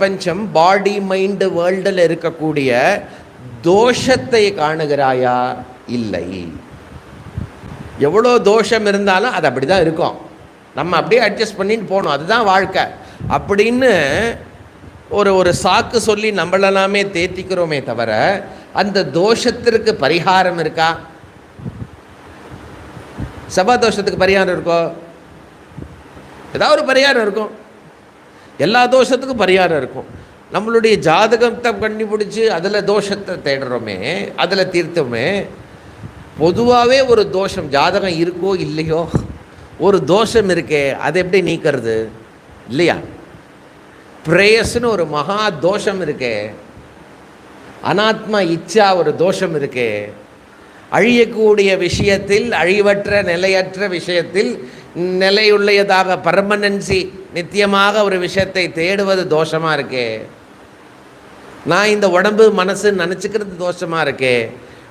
பிரபஞ்சம் பாடி மைண்டு வேர்ல்டில் இருக்கக்கூடிய தோஷத்தை காணுகிறாயா? இல்லை. எவ்வளோ தோஷம் இருந்தாலும் அது அப்படி தான் இருக்கும். நம்ம அப்படியே அட்ஜஸ்ட் பண்ணிட்டு போகணும். அதுதான் வாழ்க்கை அப்படின்னு ஒரு சாக்கு சொல்லி நம்மளெல்லாமே தேத்திக்கிறோமே தவிர அந்த தோஷத்திற்கு பரிகாரம் இருக்கா? செவ்வாய் தோஷத்துக்கு பரிகாரம் இருக்கோ? ஏதாவது ஒரு பரிகாரம் இருக்கும். எல்லா தோஷத்துக்கும் பரிகாரம் இருக்கும். நம்மளுடைய ஜாதகத்தை கண்டுபிடிச்சி அதில் தோஷத்தை தேடுறோமே, அதில் தீர்த்தோமே. பொதுவாகவே ஒரு தோஷம், ஜாதகம் இருக்கோ இல்லையோ ஒரு தோஷம் இருக்கே, அதை எப்படி நீக்கிறது? இல்லையா? பிரேயஸ்னு ஒரு மகா தோஷம் இருக்கே, அனாத்மா இச்சா ஒரு தோஷம் இருக்கே, அழியக்கூடிய விஷயத்தில், அழிவற்ற நிலையற்ற விஷயத்தில் நிலையுள்ளதாக பர்மனன்சி நித்தியமாக ஒரு விஷயத்தை தேடுவது தோஷமாக இருக்கே. நான் இந்த உடம்பு மனசு நினச்சிக்கிறது தோஷமாக இருக்கே.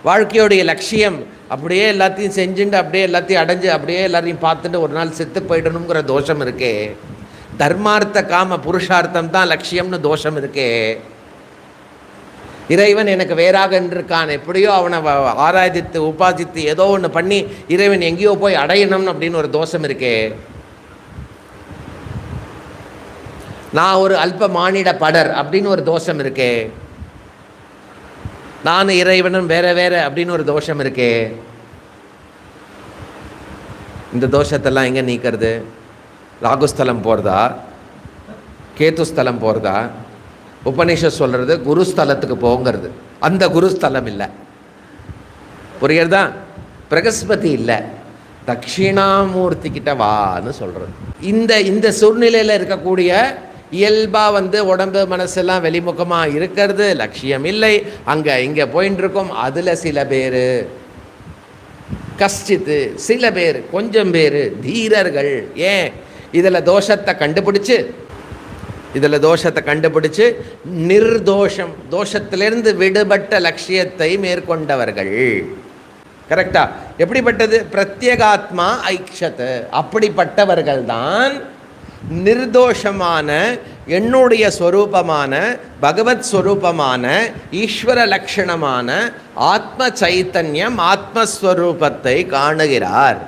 வாழ்க்கையோடைய லட்சியம் அப்படியே எல்லாத்தையும் செஞ்சுட்டு அப்படியே எல்லாத்தையும் அடைஞ்சு அப்படியே எல்லாரையும் பார்த்துட்டு ஒரு நாள் செத்து போயிடணுங்கிற தோஷம் இருக்கே. தர்மார்த்த காம புருஷார்த்தம் தான் லட்சியம்னு தோஷம் இருக்கே. இறைவன் எனக்கு வேறாக இருக்கான், எப்படியோ அவனை ஆராதித்து உபாசித்து ஏதோ ஒன்று பண்ணி இறைவன் எங்கேயோ போய் அடையணும் அப்படின்னு ஒரு தோஷம் இருக்கே. நான் ஒரு அல்ப மானிட படர் அப்படின்னு ஒரு தோஷம் இருக்கே. நான் இறைவனும் வேற வேற அப்படின்னு ஒரு தோஷம் இருக்கே. இந்த தோஷத்தெல்லாம் எங்கே நீக்கிறது? ராகுஸ்தலம் போகிறதா, கேதுஸ்தலம் போகிறதா? உபநிஷத் சொல்கிறது குருஸ்தலத்துக்கு போங்கிறது. அந்த குருஸ்தலம் இல்லை, புரியுறதா? பிரகஸ்பதி இல்லை, தட்சிணாமூர்த்தி கிட்ட வான்னு சொல்கிறது. இந்த சூழ்நிலையில் இருக்கக்கூடிய இயல்பாக உடம்பு மனசெல்லாம் வெளிமுகமாக இருக்கிறது, லட்சியம் இல்லை, அங்கே இங்கே போயின்னு இருக்கோம். அதில் சில பேர் கஷ்டித்து, சில பேர் கொஞ்சம் பேர் தீரர்கள். ஏன் இதில் தோஷத்தை கண்டுபிடிச்சு நிர்தோஷம், தோஷத்திலிருந்து விடுபட்ட லட்சியத்தை மேற்கொண்டவர்கள். கரெக்டா? எப்படிப்பட்டது? பிரத்யேகாத்மா ஐக்ஷத்து. அப்படிப்பட்டவர்கள் தான் நிர்தோஷமான என்னுடைய ஸ்வரூபமான பகவத் ஸ்வரூபமான ஈஸ்வர லட்சணமான ஆத்ம சைத்தன்யம் ஆத்மஸ்வரூபத்தை காணுகிறார்.